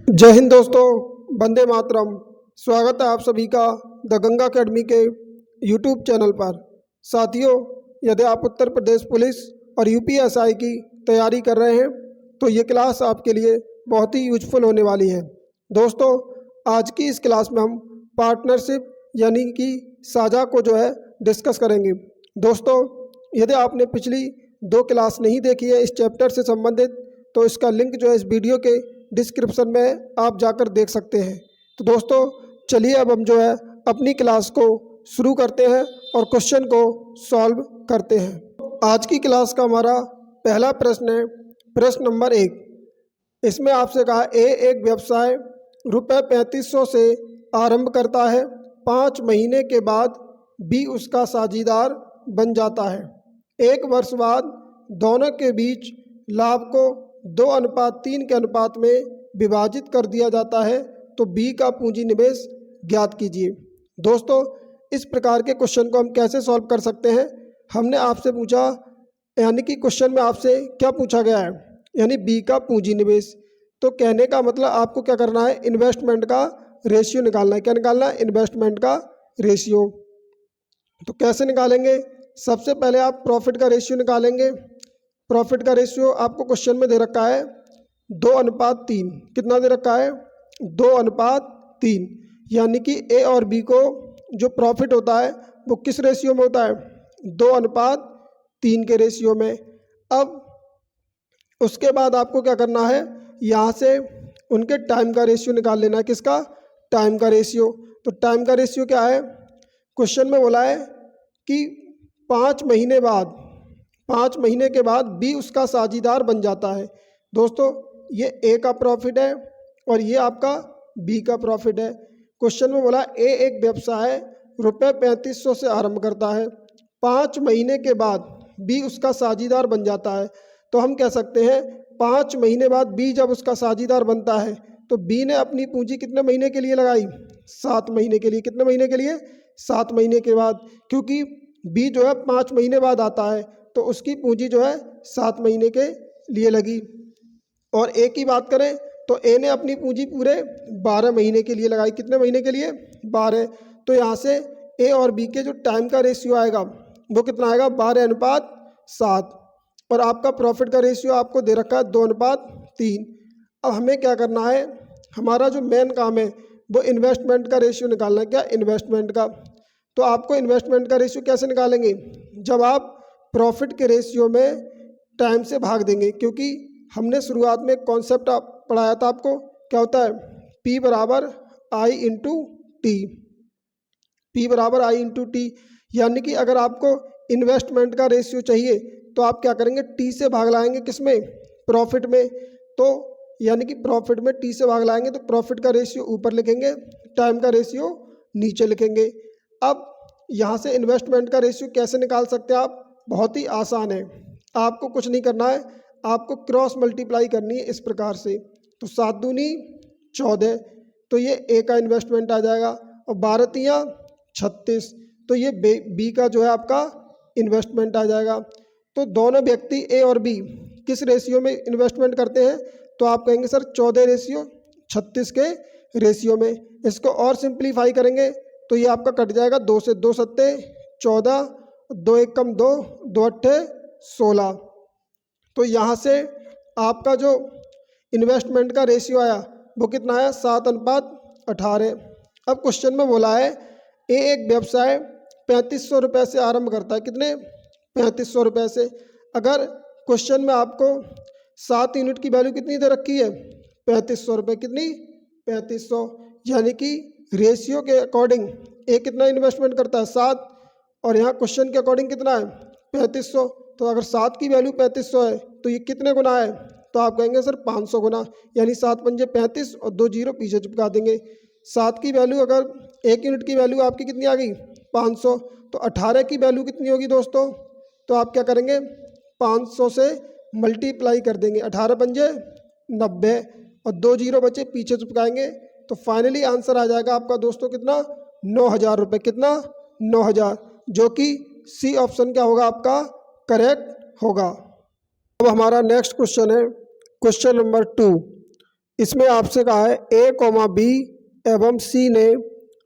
जय हिंद दोस्तों, वंदे मातरम। स्वागत है आप सभी का द गंगा अकेडमी के यूट्यूब चैनल पर। साथियों, यदि आप उत्तर प्रदेश पुलिस और यूपीएसआई की तैयारी कर रहे हैं तो ये क्लास आपके लिए बहुत ही यूजफुल होने वाली है। दोस्तों, आज की इस क्लास में हम पार्टनरशिप यानी कि साझा को डिस्कस करेंगे। दोस्तों, यदि आपने पिछली 2 क्लास नहीं देखी है इस चैप्टर से संबंधित तो इसका लिंक इस वीडियो के डिस्क्रिप्शन में आप जाकर देख सकते हैं। तो दोस्तों, चलिए अब हम अपनी क्लास को शुरू करते हैं और क्वेश्चन को सॉल्व करते हैं। आज की क्लास का हमारा पहला प्रश्न है, प्रश्न नंबर 1। इसमें आपसे कहा एक व्यवसाय रुपये 3500 से आरंभ करता है, 5 महीने के बाद बी उसका साझीदार बन जाता है। 1 वर्ष बाद दोनों के बीच लाभ को 2:3 के अनुपात में विभाजित कर दिया जाता है, तो बी का पूंजी निवेश ज्ञात कीजिए। दोस्तों, इस प्रकार के क्वेश्चन को हम कैसे सॉल्व कर सकते हैं? हमने आपसे पूछा, यानी कि क्वेश्चन में आपसे क्या पूछा गया है, यानी बी का पूंजी निवेश। तो कहने का मतलब आपको क्या करना है, इन्वेस्टमेंट का रेशियो निकालना है। क्या निकालना है? इन्वेस्टमेंट का रेशियो। तो कैसे निकालेंगे? सबसे पहले आप प्रॉफिट का रेशियो निकालेंगे। प्रॉफिट का रेशियो आपको क्वेश्चन में दे रखा है 2:3। कितना दे रखा है? 2:3। यानी कि ए और बी को जो प्रॉफिट होता है वो किस रेशियो में होता है? 2:3 के रेशियो में। अब उसके बाद आपको क्या करना है, यहाँ से उनके टाइम का रेशियो निकाल लेना है। किसका? टाइम का रेशियो। तो टाइम का रेशियो क्या है? क्वेश्चन में बोला है कि 5 महीने के बाद बी उसका साझीदार बन जाता है। दोस्तों, ये ए का प्रॉफिट है और ये आपका बी का प्रॉफिट है। क्वेश्चन में बोला ए एक व्यवसाय रुपये 3500 से आरंभ करता है, 5 महीने के बाद बी उसका साझीदार बन जाता है। तो हम कह सकते हैं 5 महीने बाद बी जब उसका साझीदार बनता है तो बी ने अपनी पूंजी कितने महीने के लिए लगाई? 7 महीने के लिए। कितने महीने के लिए? 7 महीने के बाद। क्योंकि बी 5 महीने बाद आता है तो उसकी पूंजी 7 महीने के लिए लगी। और ए की बात करें तो ए ने अपनी पूंजी पूरे 12 महीने के लिए लगाई। कितने महीने के लिए? 12। तो यहाँ से ए और बी के जो टाइम का रेशियो आएगा वो कितना आएगा? 12:7। और आपका प्रॉफिट का रेशियो आपको दे रखा है 2:3। अब हमें क्या करना है, हमारा जो मेन काम है वो इन्वेस्टमेंट का रेशियो निकालना है। क्या? इन्वेस्टमेंट का। तो आपको इन्वेस्टमेंट का रेशियो कैसे निकालेंगे? जब आप प्रॉफिट के रेशियो में टाइम से भाग देंगे। क्योंकि हमने शुरुआत में कॉन्सेप्ट पढ़ाया था आपको, क्या होता है? P बराबर I इंटू टी। P बराबर I इंटू टी। यानी कि अगर आपको इन्वेस्टमेंट का रेशियो चाहिए तो आप क्या करेंगे? T से भाग लाएंगे। किसमें? प्रॉफिट में। तो यानी कि प्रॉफिट में T से भाग लाएंगे तो प्रॉफिट का रेशियो ऊपर लिखेंगे, टाइम का रेशियो नीचे लिखेंगे। अब यहाँ से इन्वेस्टमेंट का रेशियो कैसे निकाल सकते हैं आप? बहुत ही आसान है। आपको कुछ नहीं करना है, आपको क्रॉस मल्टीप्लाई करनी है इस प्रकार से। तो 7 दूनी 14, तो ये ए का इन्वेस्टमेंट आ जाएगा। और 12 तियाँ 36, तो ये बी का आपका इन्वेस्टमेंट आ जाएगा। तो दोनों व्यक्ति ए और बी किस रेशियो में इन्वेस्टमेंट करते हैं? तो आप कहेंगे सर 14:36 के रेशियो में। इसको और सिंप्लीफाई करेंगे तो ये आपका कट जाएगा 2 से। 2 सत्ते 14, 2 1 कम 2, 2 अट्ठे 16। तो यहाँ से आपका जो इन्वेस्टमेंट का रेशियो आया वो कितना आया? 7:18। अब क्वेश्चन में बोला है ए एक व्यवसाय 3500 रुपये से आरंभ करता है। कितने? 3500 रुपये से। अगर क्वेश्चन में आपको 7 यूनिट की वैल्यू कितनी दे रखी है? 3500 रुपये। कितनी? 3500। यानी कि रेशियो के अकॉर्डिंग ए कितना इन्वेस्टमेंट करता है? 7। और यहाँ क्वेश्चन के अकॉर्डिंग कितना है? 3500। तो अगर 7 की वैल्यू 3500 है तो ये कितने गुना है? तो आप कहेंगे सर 500 गुना। यानी 7 पंजे 35 और 2 जीरो पीछे चिपका देंगे। 7 की वैल्यू, अगर 1 यूनिट की वैल्यू आपकी कितनी आ गई? 500। तो 18 की वैल्यू कितनी होगी दोस्तों? तो आप क्या करेंगे? 500 से मल्टीप्लाई कर देंगे। 18 पंजे 90 और 2 जीरो बचे पीछे चिपकाएंगे। तो फाइनली आंसर आ जाएगा आपका दोस्तों कितना? 9000 रुपये। कितना? 9000, जो कि सी ऑप्शन क्या होगा आपका? करेक्ट होगा। अब हमारा नेक्स्ट क्वेश्चन है, क्वेश्चन नंबर 2। इसमें आपसे कहा है ए कॉमा बी एवं सी ने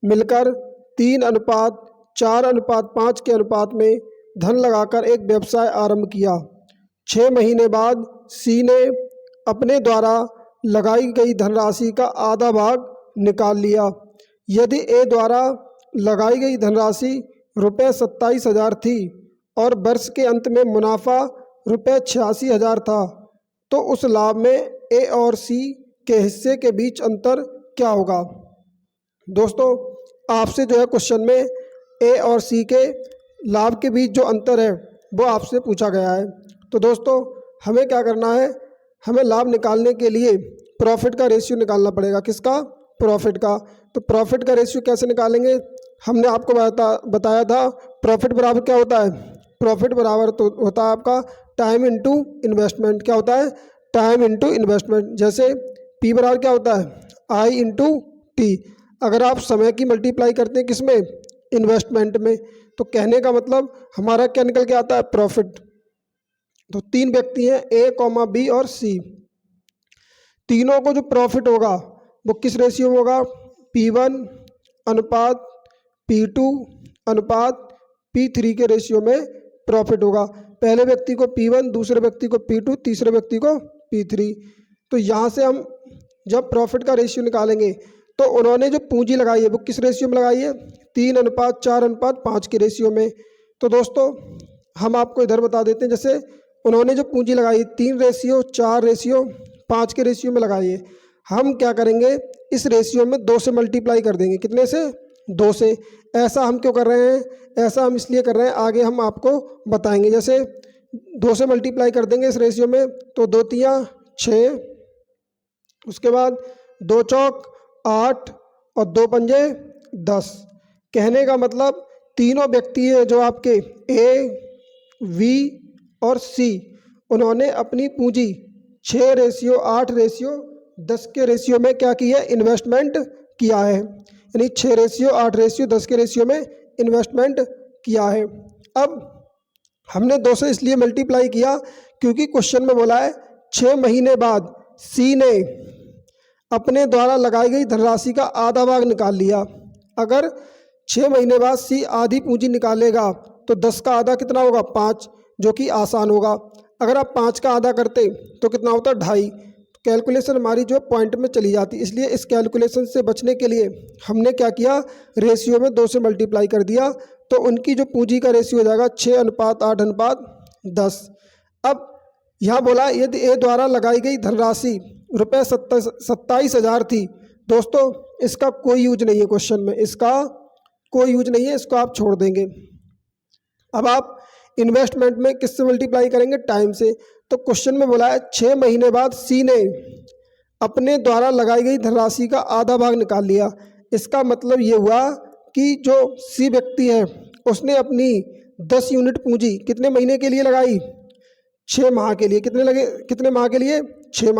मिलकर 3:4:5 के अनुपात में धन लगाकर एक व्यवसाय आरंभ किया। 6 महीने बाद सी ने अपने द्वारा लगाई गई धनराशि का आधा भाग निकाल लिया। यदि ए द्वारा लगाई गई धनराशि रुपये 27,000 थी और वर्ष के अंत में मुनाफा रुपये 86,000 था, तो उस लाभ में ए और सी के हिस्से के बीच अंतर क्या होगा। दोस्तों आपसे जो है क्वेश्चन में ए और सी के लाभ के बीच जो अंतर है वो आपसे पूछा गया है। तो दोस्तों हमें क्या करना है, हमें लाभ निकालने के लिए प्रॉफिट का रेशियो निकालना पड़ेगा। किसका? प्रॉफिट का। तो प्रॉफिट का रेशियो कैसे निकालेंगे? हमने आपको बताया था प्रॉफिट बराबर क्या होता है। प्रॉफिट बराबर तो होता है आपका टाइम इनटू इन्वेस्टमेंट। क्या होता है? Time into investment. जैसे पी बराबर क्या होता है? आई इंटू टी। अगर आप समय की मल्टीप्लाई करते हैं किसमें? इन्वेस्टमेंट में। तो कहने का मतलब हमारा क्या निकल के आता है? प्रॉफिट। तो 3 व्यक्ति हैं ए कॉमा बी और सी, तीनों को जो प्रॉफिट होगा वो किस रेशियो में होगा? P1 अनुपात P2 अनुपात P3 के रेशियो में प्रॉफिट होगा। पहले व्यक्ति को P1, दूसरे व्यक्ति को P2, तीसरे व्यक्ति को P3। तो यहाँ से हम जब प्रॉफिट का रेशियो निकालेंगे तो उन्होंने जो पूंजी लगाई है वो किस रेशियो में लगाई है? 3:4:5 के रेशियो में। तो दोस्तों हम आपको इधर बता देते हैं, जैसे उन्होंने जो पूंजी लगाई 3:4:5 के रेशियो में लगाई है, हम क्या करेंगे इस रेशियो में 2 से मल्टीप्लाई कर देंगे। कितने से? 2 से। ऐसा हम क्यों कर रहे हैं? ऐसा हम इसलिए कर रहे हैं, आगे हम आपको बताएंगे। जैसे 2 से मल्टीप्लाई कर देंगे इस रेशियो में तो 2 तियाँ 6, उसके बाद 2 चौक 8 और 2 पंजे 10। कहने का मतलब तीनों व्यक्ति है जो आपके ए, वी और सी, उन्होंने अपनी पूंजी 6:8:10 के रेशियो में क्या की है? इन्वेस्टमेंट किया है। यानी 6:8:10 के रेशियो में इन्वेस्टमेंट किया है। अब हमने 2 से इसलिए मल्टीप्लाई किया क्योंकि क्वेश्चन में बोला है 6 महीने बाद सी ने अपने द्वारा लगाई गई धनराशि का आधा भाग निकाल लिया। अगर 6 महीने बाद सी आधी पूंजी निकालेगा तो 10 का आधा कितना होगा? 5, जो कि आसान होगा। अगर आप 5 का आधा करते तो कितना होता? 2.5। कैलकुलेशन हमारी जो पॉइंट में चली जाती। इसलिए इस कैलकुलेशन से बचने के लिए हमने क्या किया? रेशियो में 2 से मल्टीप्लाई कर दिया। तो उनकी जो पूंजी का रेशियो हो जाएगा 6:8:10। अब यहाँ बोला यदि ए द्वारा लगाई गई धनराशि रुपये 27,000 थी। दोस्तों इसका कोई यूज नहीं है क्वेश्चन में, इसका कोई यूज नहीं है, इसको आप छोड़ देंगे। अब आप इन्वेस्टमेंट में किससे मल्टीप्लाई करेंगे? टाइम से। तो क्वेश्चन में बोला है 6 महीने बाद सी ने अपने द्वारा लगाई गई धनराशि का आधा भाग निकाल लिया। इसका मतलब ये हुआ कि जो सी व्यक्ति है उसने अपनी 10 यूनिट पूंजी कितने महीने के लिए लगाई? 6 माह के लिए। कितने माह के लिए? 6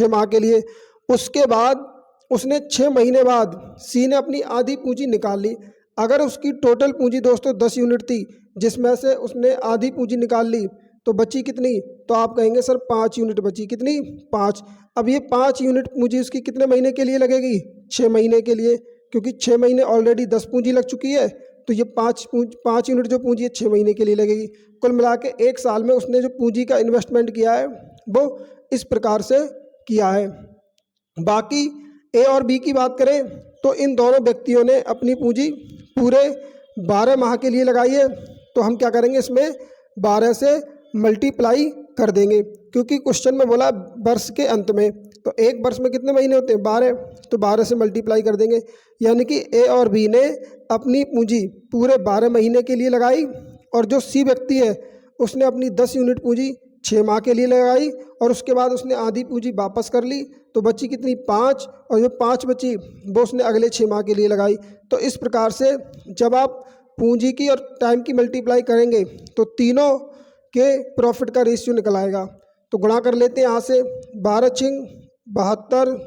माह के लिए। उसके बाद उसने 6 महीने बाद सी ने अपनी आधी पूंजी निकाल ली। अगर उसकी टोटल पूंजी दोस्तों 10 यूनिट थी, जिसमें से उसने आधी पूंजी निकाल ली, तो बची कितनी? तो आप कहेंगे सर 5 यूनिट बची। कितनी? 5। अब ये 5 यूनिट पूंजी उसकी कितने महीने के लिए लगेगी? 6 महीने के लिए, क्योंकि 6 महीने ऑलरेडी 10 पूंजी लग चुकी है। तो ये 5 यूनिट जो पूंजी है 6 महीने के लिए लगेगी। कुल मिला के 1 साल में उसने जो पूंजी का इन्वेस्टमेंट किया है वो इस प्रकार से किया है। बाकी ए और बी की बात करें तो इन दोनों व्यक्तियों ने अपनी पूंजी पूरे 12 माह के लिए लगाई है। तो हम क्या करेंगे, इसमें 12 से मल्टीप्लाई कर देंगे, क्योंकि क्वेश्चन में बोला वर्ष के अंत में। तो एक वर्ष में कितने महीने होते हैं? 12। तो 12 से मल्टीप्लाई कर देंगे। यानी कि ए और बी ने अपनी पूंजी पूरे 12 महीने के लिए लगाई, और जो सी व्यक्ति है उसने अपनी 10 यूनिट पूंजी 6 माह के लिए लगाई, और उसके बाद उसने आधी पूंजी वापस कर ली। तो बची कितनी? 5। और जो 5 बची वो उसने अगले 6 माह के लिए लगाई। तो इस प्रकार से जब आप पूंजी की और टाइम की मल्टीप्लाई करेंगे तो तीनों के प्रॉफिट का रेशियो निकल आएगा। तो गुणा कर लेते हैं यहाँ से। 12 छिंग 72,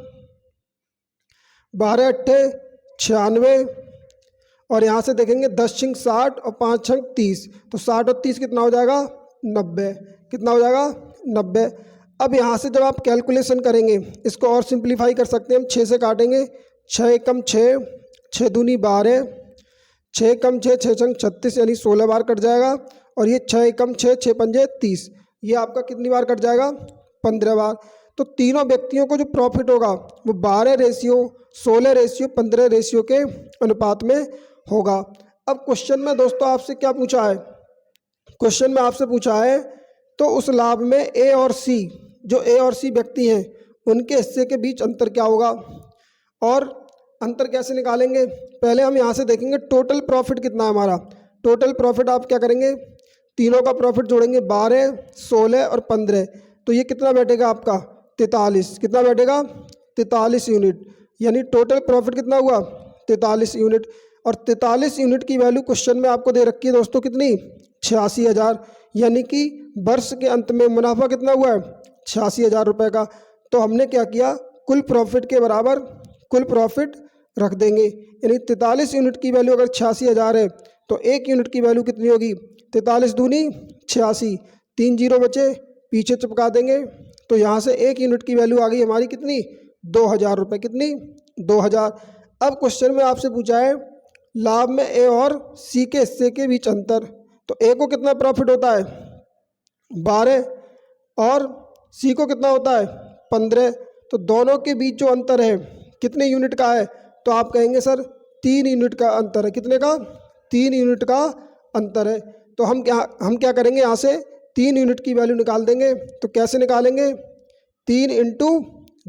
12 अट्ठे 96, और यहाँ से देखेंगे 10 छिंग 60 और 5 छिंग 30। तो 60 और 30 कितना हो जाएगा? 90। कितना हो जाएगा? 90। अब यहाँ से जब आप कैलकुलेशन करेंगे इसको और सिंप्लीफाई कर सकते हैं हम। 6 से काटेंगे, 6 एकम 6, 6 दूनी 12, 6 एकम 6, 6 छंग 36 यानी 16 बार कट जाएगा। और ये 6 एकम 6, 6 पंजे 30, ये आपका कितनी बार कट जाएगा? 15 बार। तो तीनों व्यक्तियों को जो प्रॉफिट होगा वो 12 रेशियो 16 रेशियो 15 रेशियो के अनुपात में होगा। अब क्वेश्चन में दोस्तों आपसे क्या पूछा है? क्वेश्चन में आपसे पूछा है तो उस लाभ में ए और सी, जो ए और सी व्यक्ति हैं उनके हिस्से के बीच अंतर क्या होगा और अंतर कैसे निकालेंगे? पहले हम यहाँ से देखेंगे टोटल प्रॉफिट कितना है हमारा। टोटल प्रॉफिट आप क्या करेंगे? तीनों का प्रॉफिट जोड़ेंगे, 12, 16 और 15, तो ये कितना बैठेगा आपका? 43। कितना बैठेगा? 43 यूनिट। यानी टोटल प्रॉफिट कितना हुआ? 43 यूनिट। और 43 यूनिट की वैल्यू क्वेश्चन में आपको दे रखी है दोस्तों कितनी? 86,000। यानी कि वर्ष के अंत में मुनाफा कितना हुआ है? 86,000 रुपये का। तो हमने क्या किया? कुल प्रॉफिट के बराबर कुल प्रॉफिट रख देंगे। यानी 43 यूनिट की वैल्यू अगर 86,000 है तो 1 यूनिट की वैल्यू कितनी होगी? 43 दूनी 86, 3 जीरो बचे, पीछे चिपका देंगे। तो यहाँ से 1 यूनिट की वैल्यू आ गई हमारी कितनी? 2,000 रुपये। कितनी? 2,000। अब क्वेश्चन में आपसे पूछा है लाभ में ए और सी के हिस्से के बीच अंतर। तो ए को कितना प्रॉफिट होता है? 12 और सी को कितना होता है? 15। तो दोनों के बीच जो अंतर है कितने यूनिट का है? तो आप कहेंगे सर 3 यूनिट का अंतर है। कितने का? 3 यूनिट का अंतर है। तो हम क्या करेंगे? यहाँ से 3 यूनिट की वैल्यू निकाल देंगे। तो कैसे निकालेंगे? 3 इंटू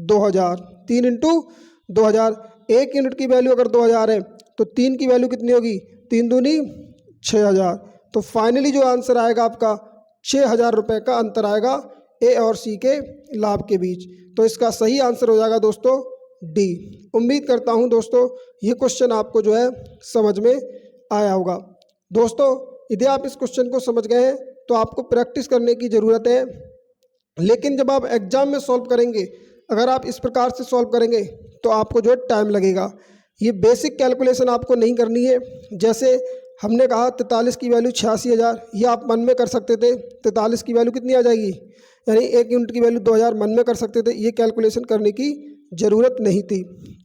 2,000। 3 इंटू 2,000। 1 यूनिट की वैल्यू अगर 2,000 है तो 3 की वैल्यू कितनी होगी? 3 दूनी 6,000। तो फाइनली जो आंसर आएगा आपका 6,000 रुपये का अंतर आएगा ए और सी के लाभ के बीच। तो इसका सही आंसर हो जाएगा दोस्तों डी। उम्मीद करता हूँ दोस्तों ये क्वेश्चन आपको जो है समझ में आया होगा। दोस्तों यदि आप इस क्वेश्चन को समझ गए हैं तो आपको प्रैक्टिस करने की ज़रूरत है, लेकिन जब आप एग्जाम में सॉल्व करेंगे, अगर आप इस प्रकार से सॉल्व करेंगे तो आपको जो है टाइम लगेगा। ये बेसिक कैलकुलेशन आपको नहीं करनी है। जैसे हमने कहा 43 की वैल्यू 86,000, ये आप मन में कर सकते थे। 43 की वैल्यू कितनी आ जाएगी? यानी 1 यूनिट की वैल्यू 2,000 मन में कर सकते थे। ये कैलकुलेशन करने की ज़रूरत नहीं थी।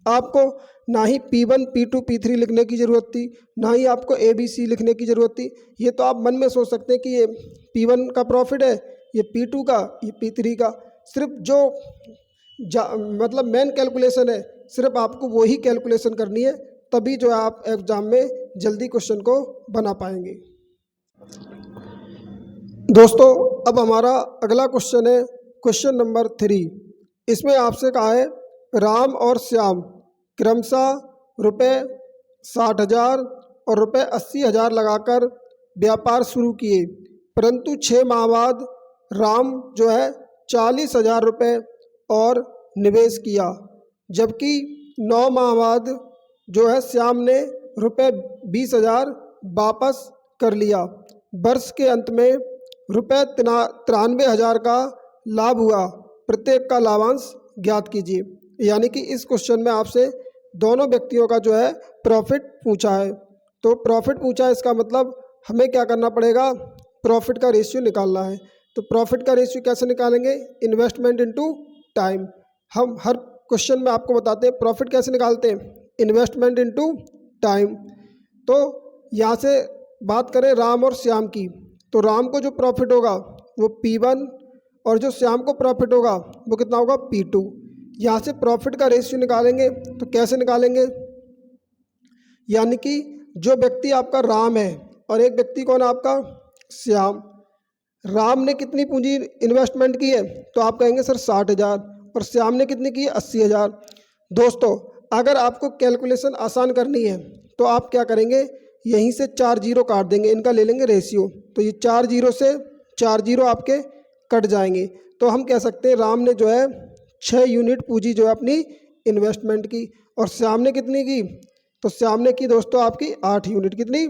आपको ना ही P1 P2 P3 लिखने की ज़रूरत थी, ना ही आपको ABC लिखने की ज़रूरत थी। ये तो आप मन में सोच सकते हैं कि ये P1 का प्रॉफिट है, ये P2 का, ये P3 का। सिर्फ जो मतलब मेन कैलकुलेशन है सिर्फ आपको वही कैलकुलेशन करनी है, तभी जो है आप एग्ज़ाम में जल्दी क्वेश्चन को बना पाएंगे। दोस्तों अब हमारा अगला क्वेश्चन है क्वेश्चन नंबर 3। इसमें आपसे कहा है राम और श्याम क्रमशः रुपये 60,000 और रुपये 80,000 लगाकर व्यापार शुरू किए, परंतु 6 माह बाद राम जो है 40,000 रुपये और निवेश किया, जबकि 9 माह बाद जो है श्याम ने रुपये 20,000 वापस कर लिया। वर्ष के अंत में रुपये 93,000 का लाभ हुआ, प्रत्येक का लाभांश ज्ञात कीजिए। यानी कि इस क्वेश्चन में आपसे दोनों व्यक्तियों का जो है प्रॉफिट पूछा है। तो प्रॉफिट पूछा है, इसका मतलब हमें क्या करना पड़ेगा? प्रॉफिट का रेशियो निकालना है। तो प्रॉफिट का रेशियो कैसे निकालेंगे? Investment into time. हम हर क्वेश्चन में आपको बताते हैं प्रॉफिट कैसे निकालते हैं, इन्वेस्टमेंट इनटू टाइम। तो यहाँ से बात करें राम और श्याम की, तो राम को जो प्रॉफिट होगा वो P1 और जो श्याम को प्रॉफिट होगा वो कितना होगा? P2। यहाँ से प्रॉफिट का रेशियो निकालेंगे तो कैसे निकालेंगे? यानी कि जो व्यक्ति आपका राम है और एक व्यक्ति कौन है आपका? श्याम। राम ने कितनी पूंजी इन्वेस्टमेंट की है? तो आप कहेंगे सर 60,000, और श्याम ने कितनी की है? 80,000। दोस्तों अगर आपको कैलकुलेशन आसान करनी है तो आप क्या करेंगे? यहीं से 4 जीरो काट देंगे, इनका ले लेंगे रेशियो। तो ये 4 जीरो से 4 जीरो आपके कट जाएंगे। तो हम कह सकते हैं राम ने जो है 6 यूनिट पूंजी जो है अपनी इन्वेस्टमेंट की, और श्याम ने कितनी की? तो श्याम ने की दोस्तों आपकी 8 यूनिट। कितनी?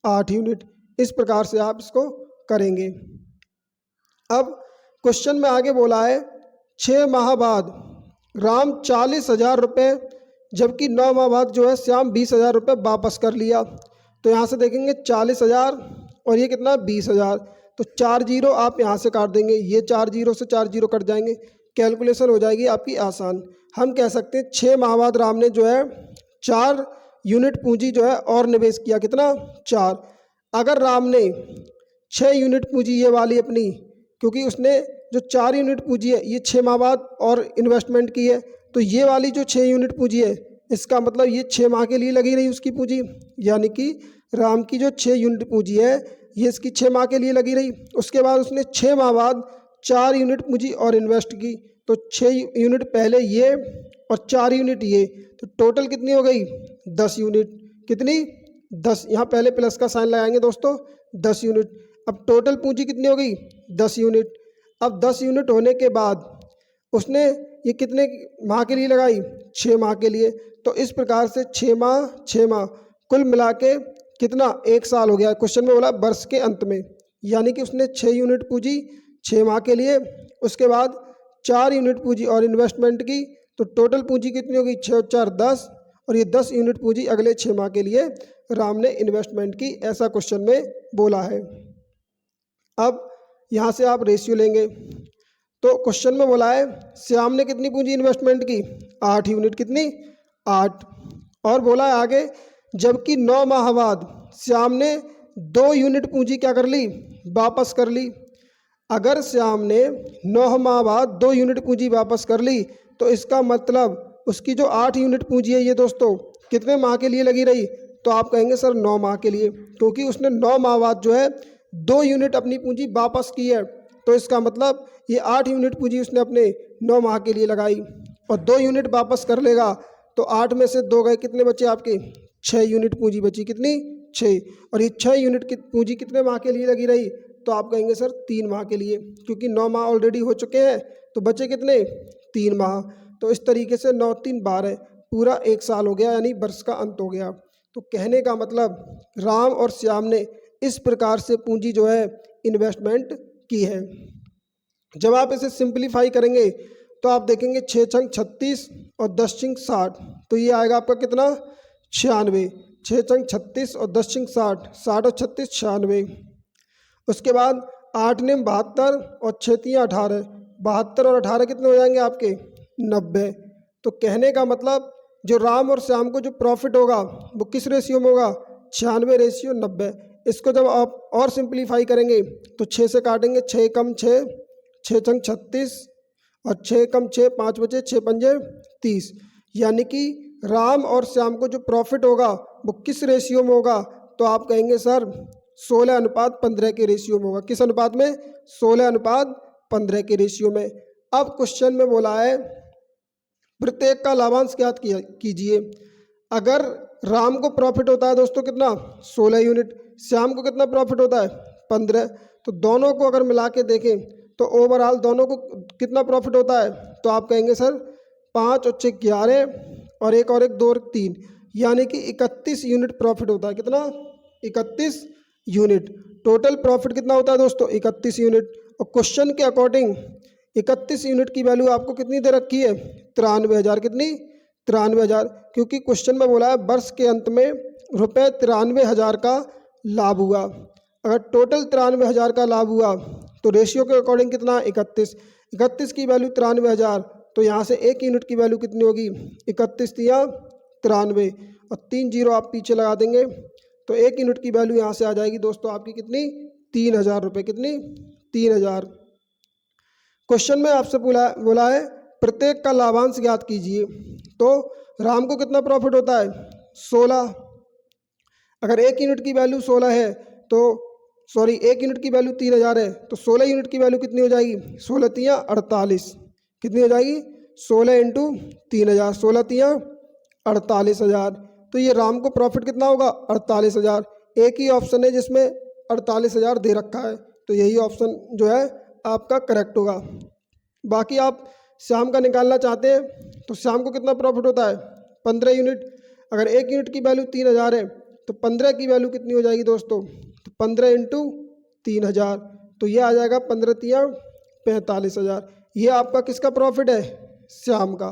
8 यूनिट। इस प्रकार से आप इसको करेंगे। अब क्वेश्चन में आगे बोला है 6 माह बाद राम 40,000 रुपये, जबकि 9 माह बाद जो है श्याम 20,000 रुपये वापस कर लिया। तो यहाँ से देखेंगे 40,000 और ये कितना? 20,000। तो 4 जीरो आप यहाँ से काट देंगे, ये 4 जीरो से 4 जीरो कट जाएंगे, कैलकुलेशन हो जाएगी आपकी आसान। हम कह सकते हैं 6 माह बाद राम ने जो है 4 यूनिट पूंजी जो है और निवेश किया, कितना 4। अगर राम ने 6 यूनिट पूंजी ये वाली अपनी, क्योंकि उसने जो 4 यूनिट पूंजी है ये 6 माह बाद और इन्वेस्टमेंट की है, तो ये वाली जो 6 यूनिट पूंजी है इसका मतलब ये 6 माह के लिए लगी रही उसकी पूंजी, यानी कि राम की जो 6 यूनिट पूंजी है ये इसकी 6 माह के लिए लगी रही। उसके बाद उसने 6 माह बाद 4 यूनिट पूंजी और इन्वेस्ट की, तो 6 यूनिट पहले ये और 4 यूनिट ये, तो टोटल कितनी हो गई 10 यूनिट, कितनी 10, यहाँ पहले प्लस का साइन लगाएंगे दोस्तों, 10 यूनिट। अब टोटल पूंजी कितनी हो गई 10 यूनिट। अब 10 यूनिट होने के बाद उसने ये कितने माह के लिए लगाई 6 माह के लिए, तो इस प्रकार से 6 माह कुल मिला के कितना 1 साल हो गया। क्वेश्चन में बोला वर्ष के अंत में, यानी कि उसने 6 यूनिट पूंजी 6 माह के लिए, उसके बाद 4 यूनिट पूंजी और इन्वेस्टमेंट की, तो टोटल पूंजी कितनी होगी 6 और 4 10, और ये 10 यूनिट पूंजी अगले 6 माह के लिए राम ने इन्वेस्टमेंट की, ऐसा क्वेश्चन में बोला है। अब यहाँ से आप रेशियो लेंगे, तो क्वेश्चन में बोला है श्याम ने कितनी पूंजी इन्वेस्टमेंट की 8 यूनिट, कितनी 8, और बोला है आगे जबकि 9 माह बाद श्याम ने 2 यूनिट पूंजी क्या कर ली वापस कर ली। अगर श्याम ने 9 माह बाद 2 यूनिट पूंजी वापस कर ली, तो इसका मतलब उसकी जो 8 यूनिट पूंजी है ये दोस्तों कितने माह के लिए लगी रही, तो आप कहेंगे सर 9 माह के लिए, क्योंकि उसने 9 माह बाद जो है 2 यूनिट अपनी पूंजी वापस की है, तो इसका मतलब ये 8 यूनिट पूंजी उसने अपने 9 माह के लिए लगाई, और 2 यूनिट वापस कर लेगा तो 8 में से 2 गए, कितने बचे आपके 6 यूनिट पूंजी बची, कितनी 6, और ये 6 यूनिट की पूंजी कितने माह के लिए लगी रही, तो आप कहेंगे सर 3 माह के लिए, क्योंकि 9 माह ऑलरेडी हो चुके हैं, तो बचे कितने 3 माह। तो इस तरीके से 9 3 12 पूरा 1 साल हो गया, यानी वर्ष का अंत हो गया। तो कहने का मतलब राम और श्याम ने इस प्रकार से पूंजी जो है इन्वेस्टमेंट की है। जब आप इसे सिंप्लीफाई करेंगे तो आप देखेंगे 6 छंग 36 और 10 छिंग 60, तो ये आएगा आपका कितना 96, 6 छंग 36 और 10 छिंग 60, 60 और 36 96। उसके बाद 8 नेम 72 और 6 तियाँ 18, 72 और 18 कितने हो जाएंगे आपके 90। तो कहने का मतलब जो राम और श्याम को जो प्रॉफिट होगा वो किस रेशियो में होगा 96:90। इसको जब आप और सिंप्लीफाई करेंगे तो 6 से काटेंगे, 6 कम 6, 6 छंग 36 और 6 कम 6 5 बचे, 6 पंजे 30, यानी कि राम और श्याम को जो प्रॉफिट होगा वो किस रेशियो में होगा, तो आप कहेंगे सर 16:15 के रेशियो में होगा। किस अनुपात में 16:15 के रेशियो में। अब क्वेश्चन में बोला है प्रत्येक का लाभांश ज्ञात कीजिए। अगर राम को प्रॉफिट होता है दोस्तों कितना 16 यूनिट, श्याम को कितना प्रॉफिट होता है 15, तो दोनों को अगर मिला के देखें तो ओवरऑल दोनों को कितना प्रॉफिट होता है, तो आप कहेंगे सर 5 और 6 11 और 1 और 1 2 और 3, यानी कि 31 यूनिट प्रॉफिट होता है। कितना 31 यूनिट। टोटल प्रॉफिट कितना होता है दोस्तों 31 यूनिट। और क्वेश्चन के अकॉर्डिंग 31 यूनिट की वैल्यू आपको कितनी दे रखी है 93,000, कितनी 93,000, क्योंकि क्वेश्चन में बोला है वर्ष के अंत में रुपये 93,000 का लाभ हुआ। अगर टोटल 93,000 का लाभ हुआ तो रेशियो के अकॉर्डिंग कितना 31 की वैल्यू 93,000, तो यहाँ से 1 यूनिट की वैल्यू कितनी होगी 31 तिया 93 और 3 जीरो आप पीछे लगा देंगे, तो 1 यूनिट की वैल्यू यहाँ से आ जाएगी दोस्तों आपकी कितनी 3,000 रुपये, कितनी 3,000। क्वेश्चन में आपसे बोला है प्रत्येक का लाभांश ज्ञात कीजिए। तो राम को कितना प्रॉफिट होता है 16, अगर 1 यूनिट की वैल्यू 16 है तो 1 यूनिट की वैल्यू 3,000 है, तो 16 यूनिट की वैल्यू कितनी हो जाएगी 16 तियाँ 48, कितनी हो जाएगी 16 × 3,000, 16 तियाँ 48,000। तो ये राम को प्रॉफिट कितना होगा 48,000। एक ही ऑप्शन है जिसमें 48,000 दे रखा है, तो यही ऑप्शन जो है आपका करेक्ट होगा। बाकी आप श्याम का निकालना चाहते हैं तो श्याम को कितना प्रॉफिट होता है 15 यूनिट। अगर 1 यूनिट की वैल्यू 3,000 है तो 15 की वैल्यू कितनी हो जाएगी दोस्तों, तो 15 × 3,000, तो ये आ जाएगा 15 तियाँ 45,000। ये आपका किसका प्रॉफिट है श्याम का।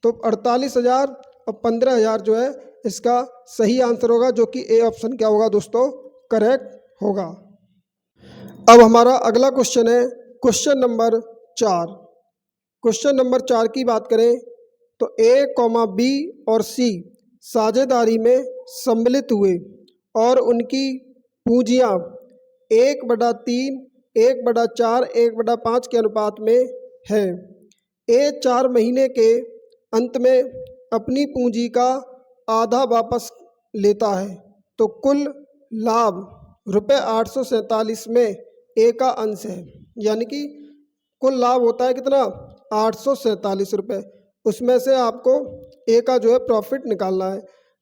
तो 48,000 और 15,000 जो है इसका सही आंसर होगा, जो कि ए ऑप्शन क्या होगा दोस्तों करेक्ट होगा। अब हमारा अगला क्वेश्चन है क्वेश्चन नंबर 4। क्वेश्चन नंबर 4 की बात करें तो A, B और C साझेदारी में सम्मिलित हुए और उनकी पूंजियाँ 1/3, 1/4, 1/5 के अनुपात में है। A 4 महीने के अंत में अपनी पूंजी का आधा वापस लेता है तो कुल लाभ रुपये 847 में ए का अंश है, यानी कि कुल लाभ होता है कितना 847 रुपये। उसमें से आपको ए का जो है प्रॉफिट निकालना है।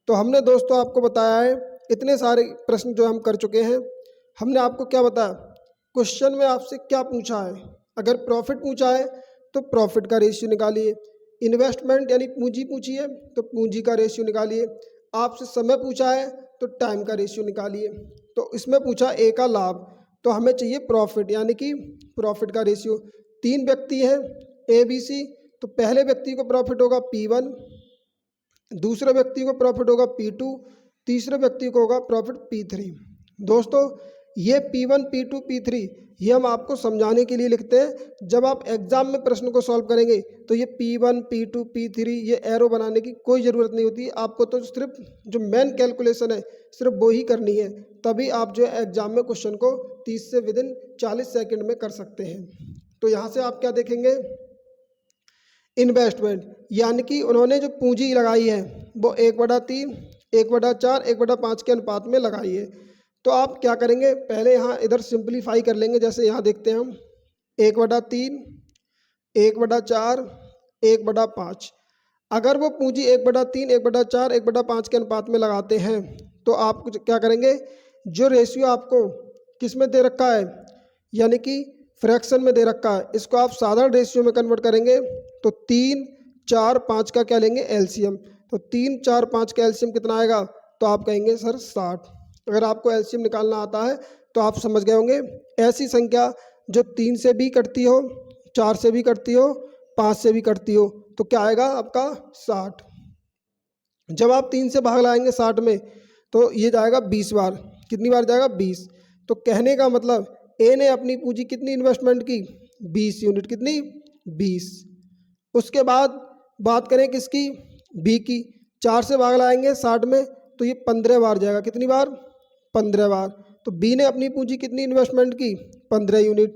तो हमने दोस्तों आपको बताया है, इतने सारे प्रश्न जो हम कर चुके हैं। हमने आपको क्या बताया, क्वेश्चन में आपसे क्या पूछा है, अगर प्रॉफिट पूछा है तो प्रॉफिट का रेशियो निकालिए, इन्वेस्टमेंट यानी पूंजी पूछी है तो पूंजी का रेशियो निकालिए, आपसे समय पूछा है तो टाइम का रेशियो निकालिए। तो इसमें पूछा ए का लाभ, तो हमें चाहिए प्रॉफिट यानी कि प्रॉफिट का रेशियो। 3 व्यक्ति हैं ए बी सी, तो पहले व्यक्ति को प्रॉफिट होगा P1, दूसरे व्यक्ति को प्रॉफिट होगा P2, तीसरे व्यक्ति को होगा प्रॉफिट P3। दोस्तों ये P1, P2, P3 ये हम आपको समझाने के लिए लिखते हैं। जब आप एग्जाम में प्रश्न को सॉल्व करेंगे तो ये P1, P2, P3 ये एरो बनाने की कोई ज़रूरत नहीं होती। आपको तो सिर्फ जो मेन कैलकुलेशन है सिर्फ वो ही करनी है, तभी आप जो है एग्जाम में क्वेश्चन को 30 से विदिन 40 सेकेंड में कर सकते हैं। तो यहाँ से आप क्या देखेंगे, इन्वेस्टमेंट यानी कि उन्होंने जो पूंजी लगाई है वो 1/3, 1/4, 1/5 के अनुपात में लगाई है। तो आप क्या करेंगे, पहले यहाँ इधर सिंपलीफाई कर लेंगे। जैसे यहाँ देखते हैं हम 1/3, 1/4, 1/5। अगर वो पूंजी 1/3, 1/4, 1/5 के अनुपात में लगाते हैं तो आप क्या करेंगे, जो रेशियो आपको किस में दे रखा है यानी कि फ्रैक्शन में दे रखा है, इसको आप साधारण रेशियो में कन्वर्ट करेंगे तो 3, 4, 5 का क्या लेंगे एलसीएम। तो 3, 4, 5 का एलसीएम कितना आएगा, तो आप कहेंगे सर 60। अगर आपको एलसीएम निकालना आता है तो आप समझ गए होंगे, ऐसी संख्या जो 3 से भी कटती हो, 4 से भी कटती हो, 5 से भी कटती हो, तो क्या आएगा आपका 60। जब आप 3 से भाग लाएंगे 60 में तो ये जाएगा 20 बार। कितनी बार जाएगा 20। तो कहने का मतलब ए ने अपनी पूंजी कितनी इन्वेस्टमेंट की 20 यूनिट, कितनी 20। उसके बाद बात करें किसकी, बी की, 4 से भाग लाएंगे 60 में तो ये 15 बार जाएगा। कितनी बार 15 बार। तो बी ने अपनी पूंजी कितनी इन्वेस्टमेंट की 15 यूनिट।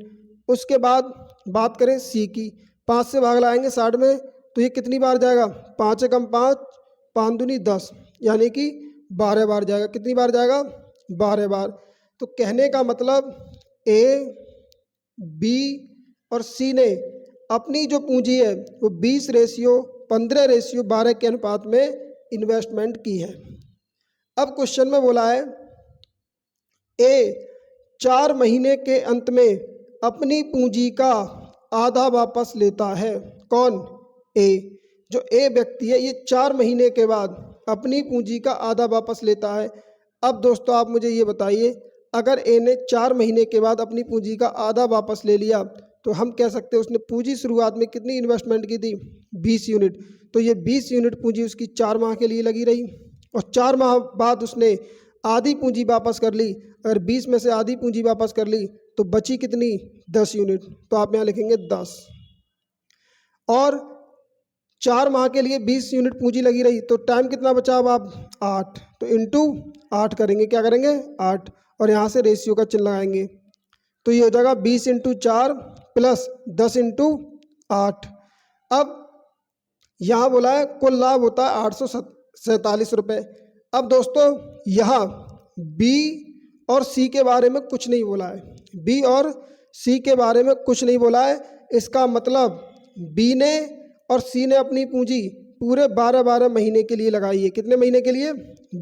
उसके बाद बात करें सी की, 5 से भाग लाएंगे 60 में तो ये कितनी बार जाएगा, 5 से कम 5, 5 दूनी 10, यानी कि 12 बार जाएगा। कितनी बार जाएगा 12 बार। तो कहने का मतलब ए, बी और सी ने अपनी जो पूंजी है वो 20:15:12 के अनुपात में इन्वेस्टमेंट की है। अब क्वेश्चन में बोला है ए 4 महीने के अंत में अपनी पूंजी का आधा वापस लेता है। कौन, ए। जो ए व्यक्ति है ये 4 महीने के बाद अपनी पूंजी का आधा वापस लेता है। अब दोस्तों आप मुझे ये बताइए, अगर ए ने 4 महीने के बाद अपनी पूंजी का आधा वापस ले लिया तो हम कह सकते हैं उसने पूंजी शुरुआत में कितनी इन्वेस्टमेंट की थी 20 यूनिट। तो ये 20 यूनिट पूंजी उसकी 4 माह के लिए लगी रही और 4 माह बाद उसने आधी पूंजी वापस कर ली। अगर 20 में से आधी पूंजी वापस कर ली तो बची कितनी 10 यूनिट। तो आप यहाँ लिखेंगे 10। और 4 माह के लिए 20 यूनिट पूंजी लगी रही तो टाइम कितना बचा अब आप 8। तो इंटू 8 करेंगे, क्या करेंगे 8, और यहाँ से रेशियो का चिन्ह लगाएंगे तो ये हो जाएगा 20 × 4 प्लस 10 × 8। अब यहाँ बोला है कुल लाभ होता है 847 रुपये। अब दोस्तों यहाँ बी और सी के बारे में कुछ नहीं बोला है, बी और सी के बारे में कुछ नहीं बोला है। इसका मतलब बी ने और सी ने अपनी पूंजी पूरे 12-12 महीने के लिए लगाई है। कितने महीने के लिए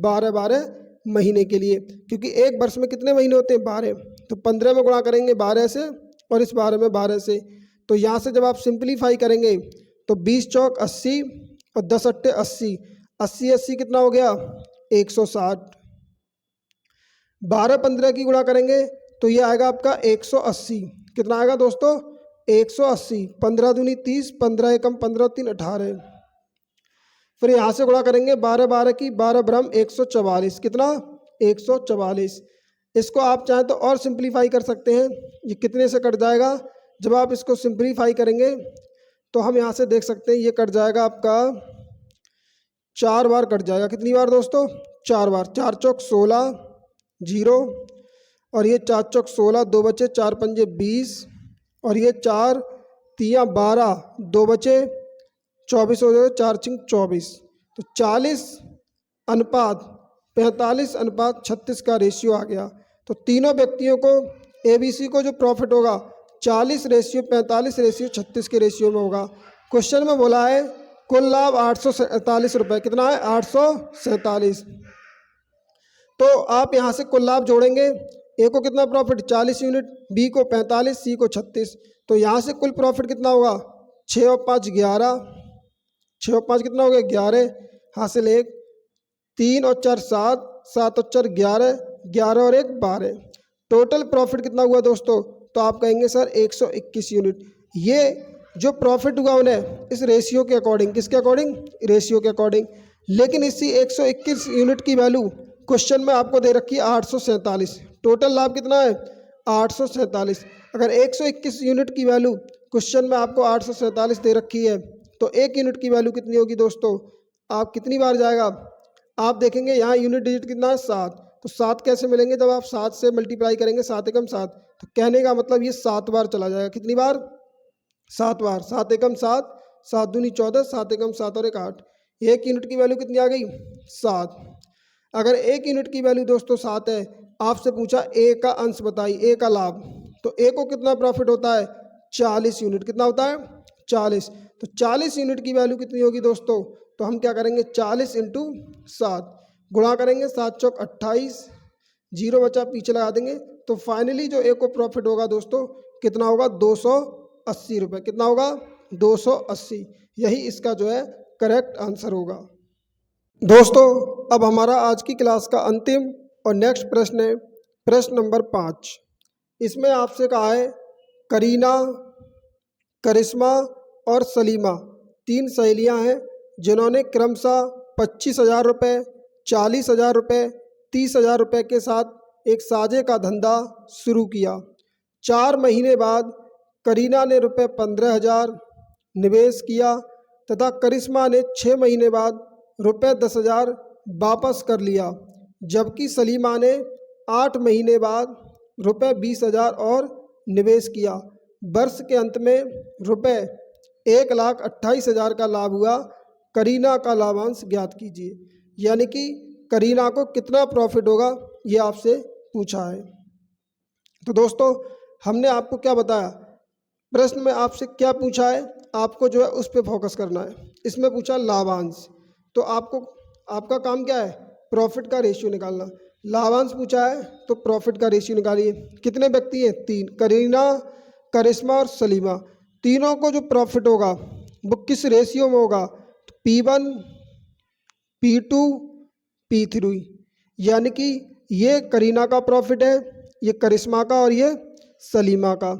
12-12 महीने के लिए, क्योंकि एक वर्ष में कितने महीने होते हैं 12। तो 15 में गुणा करेंगे 12 से और इस 12 में 12 से। तो यहाँ से जब आप सिंप्लीफाई करेंगे तो 20 चौक 80 और 10 अट्टे 80, 80 कितना हो गया 160। 12-15 की गुणा करेंगे तो ये आएगा आपका 180। कितना आएगा दोस्तों 180। 15 दूनी 30, 15 एकम 15, 3 18। फिर यहाँ से गुणा करेंगे 12-12 की, 12 ब्रह्म 144। कितना 144। इसको आप चाहें तो और सिंप्लीफाई कर सकते हैं। ये कितने से कट जाएगा, जब आप इसको सिंप्लीफाई करेंगे तो हम यहाँ से देख सकते हैं ये कट जाएगा आपका 4 बार कट जाएगा। कितनी बार दोस्तों, 4 बार। 4 चौक 16 जीरो, और ये 4 चौक 16, 2 बचे, 4 पंजे 20, और ये 4 तियाँ 12, 2 बचे 24 हो जाए, 4 चिंग 24। तो 40:45:36 का रेशियो आ गया। तो तीनों व्यक्तियों को ABC को जो प्रॉफिट होगा 40:45:36 के रेशियो में होगा। क्वेश्चन में बोला है कुल लाभ 847 रुपये। कितना है, 847। तो आप यहाँ से कुल लाभ जोड़ेंगे। ए को कितना प्रॉफिट, 40 यूनिट, बी को 45, सी को 36। तो यहाँ से कुल प्रॉफिट कितना होगा, 6 और 5 11, 6 और 5 कितना हो गया 11, हासिल 1, 3 और 4 7, 7 और 4 11, 11 और 1 12। टोटल प्रॉफिट कितना हुआ दोस्तों, तो आप कहेंगे सर 121 यूनिट। ये जो प्रॉफिट हुआ उन्हें इस रेशियो के अकॉर्डिंग, किसके अकॉर्डिंग, रेशियो के अकॉर्डिंग। लेकिन इसी 121 यूनिट की वैल्यू क्वेश्चन में आपको दे रखी है 847। टोटल लाभ कितना है, 847। अगर 121 यूनिट की वैल्यू क्वेश्चन में आपको 847 दे रखी है तो 1 यूनिट की वैल्यू कितनी होगी दोस्तों, आप कितनी बार जाएगा, आप देखेंगे यहाँ यूनिट डिजिट कितना है 7। तो 7 कैसे मिलेंगे, जब आप 7 से मल्टीप्लाई करेंगे, 7 एकम 7। तो कहने का मतलब ये 7 बार चला जाएगा। कितनी बार, 7 बार। 7 एकम 7, 7 दूनी 14, 7 एकम 7 और 1 8। 1 यूनिट की वैल्यू कितनी आ गई, 7। अगर 1 यूनिट की वैल्यू दोस्तों 7 है, आपसे पूछा ए का अंश बताइए, ए का लाभ। तो ए को कितना प्रॉफिट होता है, 40 यूनिट। कितना होता है, 40। तो 40 यूनिट की वैल्यू कितनी होगी दोस्तों, तो हम क्या करेंगे 40 इंटू 7 गुणा करेंगे, 7 चौक 28, जीरो बचा पीछे लगा देंगे। तो फाइनली जो ए को प्रॉफिट होगा दोस्तों कितना होगा, 280 रुपये। कितना होगा, 280। यही इसका जो है करेक्ट आंसर होगा। दोस्तों अब हमारा आज की क्लास का अंतिम और नेक्स्ट प्रश्न है प्रश्न नंबर 5। इसमें आपसे कहा है करीना, करिश्मा और सलीमा 3 सहेलियां हैं जिन्होंने क्रमशः 25,000 रुपये, 40,000 रुपये, 30,000 रुपये के साथ एक साझे का धंधा शुरू किया। 4 महीने बाद करीना ने रुपये 15,000 निवेश किया तथा करिश्मा ने 6 महीने बाद रुपये 10,000 वापस कर लिया, जबकि सलीमा ने 8 महीने बाद रुपये 20,000 और निवेश किया। वर्ष के अंत में रुपये 1,28,000 का लाभ हुआ। करीना का लाभांश ज्ञात कीजिए। यानी कि करीना को कितना प्रॉफिट होगा ये आपसे पूछा है। तो दोस्तों हमने आपको क्या बताया, प्रश्न में आपसे क्या पूछा है, आपको जो है उस पर फोकस करना है। इसमें पूछा लाभांश, तो आपका काम क्या है, प्रॉफिट का रेशियो निकालना। लाभांश पूछा है तो प्रॉफिट का रेशियो निकालिए। कितने व्यक्ति हैं, 3, करीना, करिश्मा और सलीमा। तीनों को जो प्रॉफिट होगा वो किस रेशियो में होगा, तो P1, P2, P3। यानी कि ये करीना का प्रॉफिट है, ये करिश्मा का और ये सलीमा का।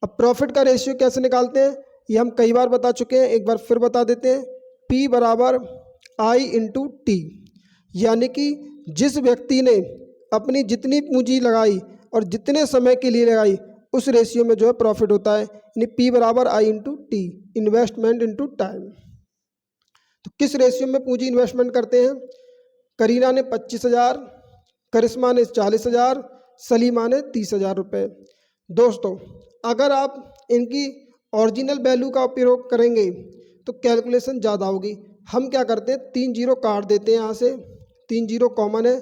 अब प्रॉफिट का रेशियो कैसे निकालते हैं ये हम कई बार बता चुके हैं, एक बार फिर बता देते हैं। P बराबर I इंटू टी। यानी कि जिस व्यक्ति ने अपनी जितनी पूंजी लगाई और जितने समय के लिए लगाई उस रेशियो में जो है प्रॉफिट होता है। यानी P बराबर I into T, investment into time. तो किस रेशियो में पूंजी इन्वेस्टमेंट करते हैं, करीना ने 25,000, करिश्मा ने 40,000, सलीमा ने 30,000 रुपये। दोस्तों अगर आप इनकी ओरिजिनल वैल्यू का उपयोग करेंगे तो कैलकुलेशन ज़्यादा होगी। हम क्या करते हैं, 3 जीरो काट देते हैं, यहाँ से 3 जीरो कॉमन है,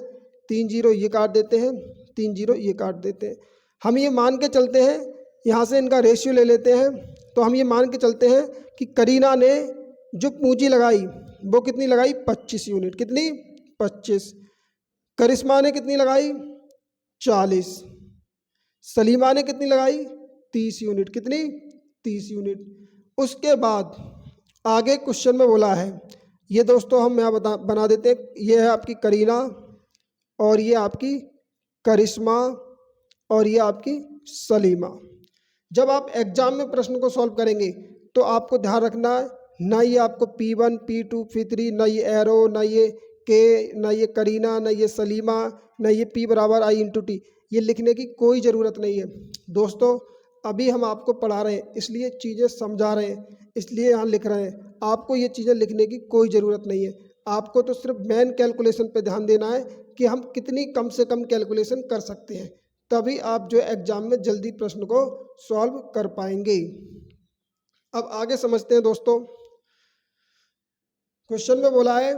3 जीरो ये काट देते हैं, 3 जीरो ये काट देते हैं। हम ये मान के चलते हैं, यहाँ से इनका रेशियो ले लेते हैं, तो हम ये मान के चलते हैं कि करीना ने जो पूंजी लगाई वो कितनी लगाई, 25 यूनिट। कितनी, 25। करिश्मा ने कितनी लगाई, 40। सलीमा ने कितनी लगाई, 30 यूनिट। कितनी, 30 यूनिट। उसके बाद आगे क्वेश्चन में बोला है, ये दोस्तों हम यहाँ बना देते हैं, ये है आपकी करीना और ये आपकी करिश्मा और ये आपकी सलीमा। जब आप एग्जाम में प्रश्न को सॉल्व करेंगे तो आपको ध्यान रखना है, ना ये आपको P1, P2, P3, ना ये एरो, ना ये के, ना ये करीना, ना ये सलीमा, ना ये P बराबर I इंटू टी, ये लिखने की कोई ज़रूरत नहीं है। दोस्तों अभी हम आपको पढ़ा रहे हैं इसलिए चीज़ें समझा रहे हैं, इसलिए यहाँ लिख रहे हैं। आपको ये चीज़ें लिखने की कोई ज़रूरत नहीं है। आपको तो सिर्फ मेन कैलकुलेशन पे ध्यान देना है कि हम कितनी कम से कम कैलकुलेशन कर सकते हैं, तभी आप जो एग्ज़ाम में जल्दी प्रश्न को सॉल्व कर पाएंगे। अब आगे समझते हैं दोस्तों। क्वेश्चन में बोला है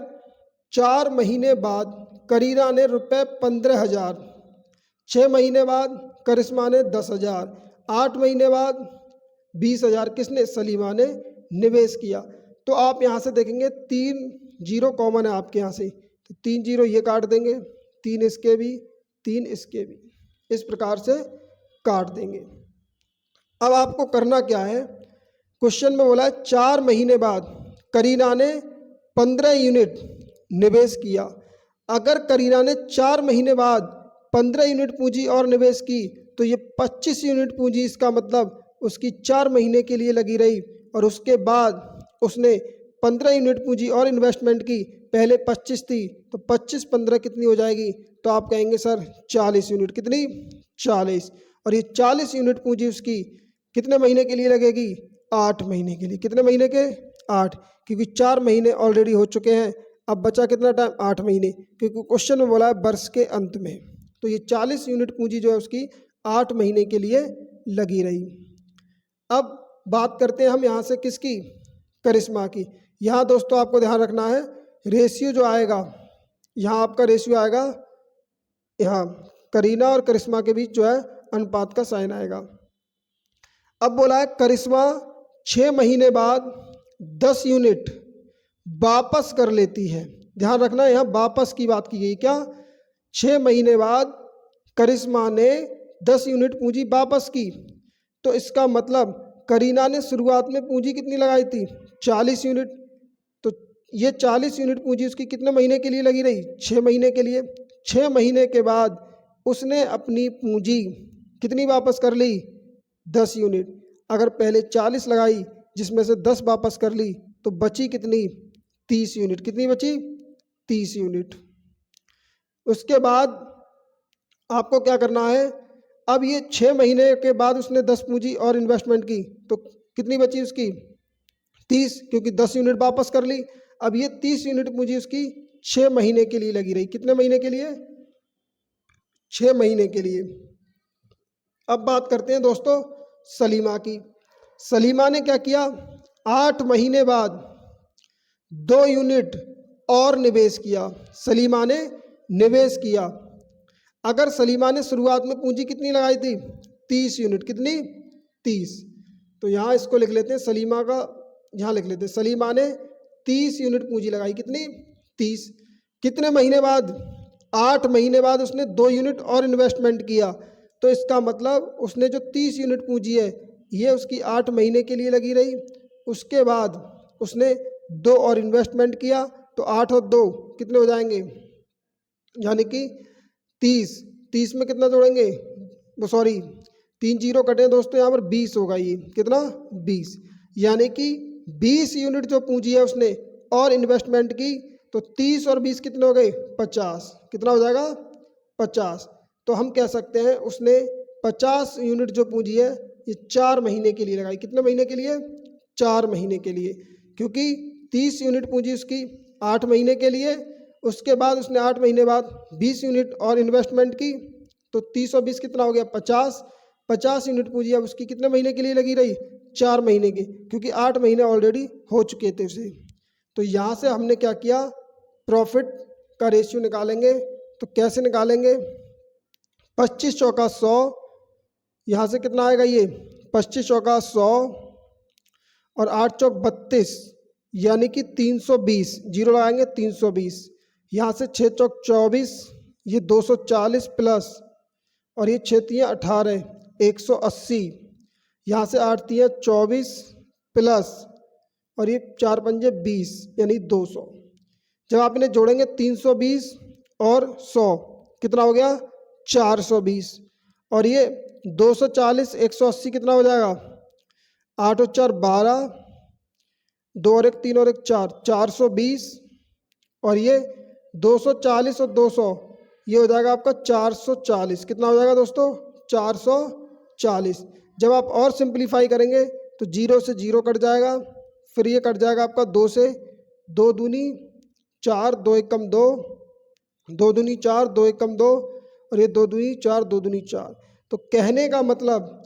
4 महीने बाद करीना ने रुपये 15,000, 6 महीने बाद करिश्मा ने 10,000, 8 महीने बाद 20,000 किसने, सलीमा ने निवेश किया। तो आप यहाँ से देखेंगे 3 जीरो कॉमन है आपके यहाँ से, तो 3 जीरो ये काट देंगे, 3 इसके भी, 3 इसके भी, इस प्रकार से काट देंगे। अब आपको करना क्या है, क्वेश्चन में बोला है 4 महीने बाद करीना ने 15 यूनिट निवेश किया। अगर करीना ने 4 महीने बाद 15 यूनिट पूंजी और निवेश की तो ये 25 यूनिट पूंजी, इसका मतलब उसकी 4 महीने के लिए लगी रही, और उसके बाद उसने 15 यूनिट पूंजी और इन्वेस्टमेंट की। पहले 25 थी तो 25 15 कितनी हो जाएगी, तो आप कहेंगे सर 40 यूनिट, कितनी, 40। और ये 40 यूनिट पूंजी उसकी कितने महीने के लिए लगेगी, 8 महीने के लिए। कितने महीने के, 8, क्योंकि 4 महीने ऑलरेडी हो चुके हैं। अब बचा कितना टाइम, 8 महीने, क्योंकि क्वेश्चन में बोला है वर्ष के अंत में। तो ये 40 यूनिट पूंजी जो है उसकी 8 महीने के लिए लगी रही। अब बात करते हैं हम यहाँ से किसकी, करिश्मा की। यहाँ दोस्तों आपको ध्यान रखना है, रेशियो जो आएगा, यहाँ आपका रेशियो आएगा, यहाँ करीना और करिश्मा के बीच जो है अनुपात का साइन आएगा। अब बोला है करिश्मा 6 महीने बाद 10 यूनिट वापस कर लेती है। ध्यान रखना है यहाँ वापस की बात की गई, क्या, 6 महीने बाद करिश्मा ने 10 यूनिट पूंजी वापस की। तो इसका मतलब करीना ने शुरुआत में पूंजी कितनी लगाई थी, 40 यूनिट। तो ये 40 यूनिट पूंजी उसकी कितने महीने के लिए लगी रही, 6 महीने के लिए। 6 महीने के बाद उसने अपनी पूंजी कितनी वापस कर ली, 10 यूनिट। अगर पहले 40 लगाई जिसमें से 10 वापस कर ली तो बची कितनी, 30 यूनिट। कितनी बची, 30 यूनिट। उसके बाद आपको क्या करना है, अब ये 6 महीने के बाद उसने 10 पूंजी और इन्वेस्टमेंट की तो कितनी बची उसकी, 30, क्योंकि 10 यूनिट वापस कर ली। अब ये 30 यूनिट पूंजी उसकी 6 महीने के लिए लगी रही। कितने महीने के लिए, 6 महीने के लिए। अब बात करते हैं दोस्तों सलीमा की। सलीमा ने क्या किया, 8 महीने बाद 2 यूनिट और निवेश किया। सलीमा ने निवेश किया। अगर सलीमा ने शुरुआत में पूंजी कितनी लगाई थी, 30 यूनिट। कितनी, 30। तो यहाँ इसको लिख लेते हैं, सलीमा का यहाँ लिख लेते हैं, सलीमा ने 30 यूनिट पूंजी लगाई। कितनी, 30। कितने महीने बाद, 8 महीने बाद उसने 2 यूनिट और इन्वेस्टमेंट किया। तो इसका मतलब उसने जो 30 यूनिट पूंजी है ये उसकी 8 महीने के लिए लगी रही। उसके बाद उसने 2 और इन्वेस्टमेंट किया तो 8 और 2 कितने हो जाएंगे, यानी कि 30। 30 में कितना जोड़ेंगे, वो सॉरी 3 जीरो कटे दोस्तों, यहाँ पर 20 होगा। ये कितना, 20। यानी कि 20 यूनिट जो पूंजी है उसने और इन्वेस्टमेंट की तो 30 और 20 कितने हो गए, 50। कितना हो जाएगा, 50। तो हम कह सकते हैं उसने 50 यूनिट जो पूंजी है ये 4 महीने के लिए लगाई। कितने महीने के लिए, 4 महीने के लिए, क्योंकि 30 यूनिट पूंजी उसकी 8 महीने के लिए। उसके बाद उसने 8 महीने बाद 20 यूनिट और इन्वेस्टमेंट की तो 30 और 20 कितना हो गया, 50। 50 यूनिट पूंजी अब उसकी कितने महीने के लिए लगी रही, 4 महीने की, क्योंकि 8 महीने ऑलरेडी हो चुके थे उसे। तो यहाँ से हमने क्या किया, प्रॉफिट का रेशियो निकालेंगे। तो कैसे निकालेंगे, 25 चौका 100, यहाँ से कितना आएगा ये 25 चौका 100 और 8 चौक 32, यानी कि 320। जीरो लगाएंगे 320। यहाँ से 6 चौक 24, ये 240 प्लस, और ये 6 तियाँ 18, 180। यहाँ से 8 तियाँ 24 प्लस, और ये 4 पंजे 20, यानी 200। जब आप इन्हें जोड़ेंगे 320 और 100 कितना हो गया, 420। और ये 240 180 कितना हो जाएगा, 8 और 4 12, 2 और 1 3 और 1 4, 420। और ये 240 और 200 ये हो जाएगा आपका 440। कितना हो जाएगा दोस्तों? 440। जब आप और सिंप्लीफाई करेंगे तो 0 से 0 कट जाएगा, फिर ये कट जाएगा आपका 2 से, 2 दूनी 4, 2 एकम 2, 2 दूनी 4, 2 एकम 2 और ये 2 दूनी 4, 2 दूनी 4। तो कहने का मतलब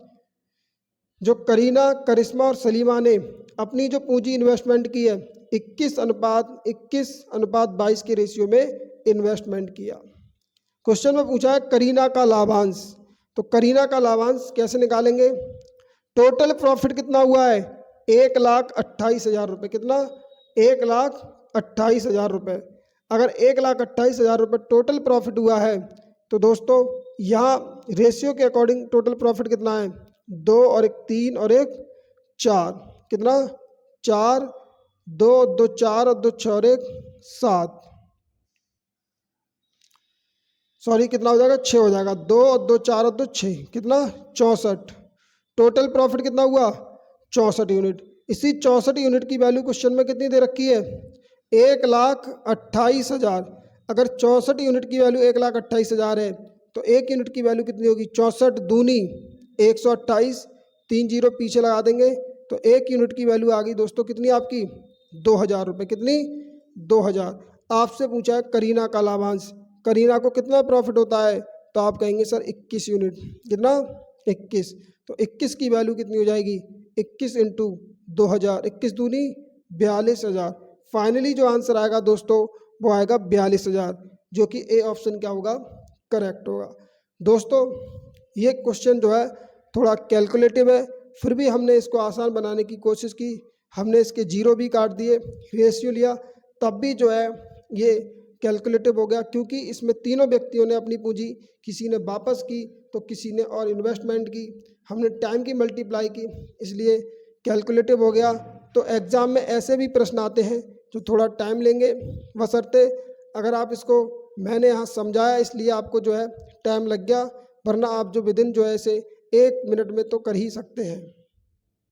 जो करीना, करिश्मा और सलीमा ने अपनी जो पूंजी इन्वेस्टमेंट की है 21:22 के रेशियो में इन्वेस्टमेंट किया। क्वेश्चन में पूछा है करीना का लाभांश। तो करीना का लाभांश कैसे निकालेंगे? टोटल प्रॉफिट कितना हुआ है? 1,28,000 रुपये। कितना? 1,28,000 रुपये। अगर 1,28,000 रुपये टोटल प्रॉफिट हुआ है तो दोस्तों यहाँ रेशियो के अकॉर्डिंग टोटल प्रॉफिट कितना है? 2 और 1 3 और 1 4। कितना? 4, 2 2 4 और 2 6 और 1 7। सॉरी, कितना हो जाएगा? 6 हो जाएगा। 2 और 2 4 और 2 6। कितना? 64। टोटल प्रॉफिट कितना हुआ? 64 यूनिट। इसी 64 यूनिट की वैल्यू क्वेश्चन में कितनी दे रखी है? 1,28,000। अगर 64 यूनिट की वैल्यू 1,28,000 है तो 1 यूनिट की वैल्यू कितनी होगी? 64 दूनी 128, 3 जीरो पीछे लगा देंगे तो 1 यूनिट की वैल्यू आ गई दोस्तों कितनी आपकी? 2,000 रुपये। कितनी? 2,000। आपसे पूछा है करीना का लाभांश, करीना को कितना प्रॉफिट होता है? तो आप कहेंगे सर 21 यूनिट। कितना? 21। तो 21 की वैल्यू कितनी हो जाएगी? 21 इंटू 2,000, 21 दूनी 42,000। फाइनली जो आंसर आएगा दोस्तों वो आएगा 42,000, जो कि ए ऑप्शन क्या होगा? करेक्ट होगा। दोस्तों ये क्वेश्चन जो है थोड़ा कैलकुलेटिव है, फिर भी हमने इसको आसान बनाने की कोशिश की। हमने इसके जीरो भी काट दिए, रेशियो लिया, तब भी जो है ये कैलकुलेटिव हो गया, क्योंकि इसमें तीनों व्यक्तियों ने अपनी पूंजी, किसी ने वापस की तो किसी ने और इन्वेस्टमेंट की, हमने टाइम की मल्टीप्लाई की, इसलिए कैलकुलेटिव हो गया। तो एग्ज़ाम में ऐसे भी प्रश्न आते हैं जो थोड़ा टाइम लेंगे, बशर्ते अगर आप इसको, मैंने यहाँ समझाया इसलिए आपको जो है टाइम लग गया, वरना आप जो विदिन जो है इसे 1 मिनट में तो कर ही सकते हैं।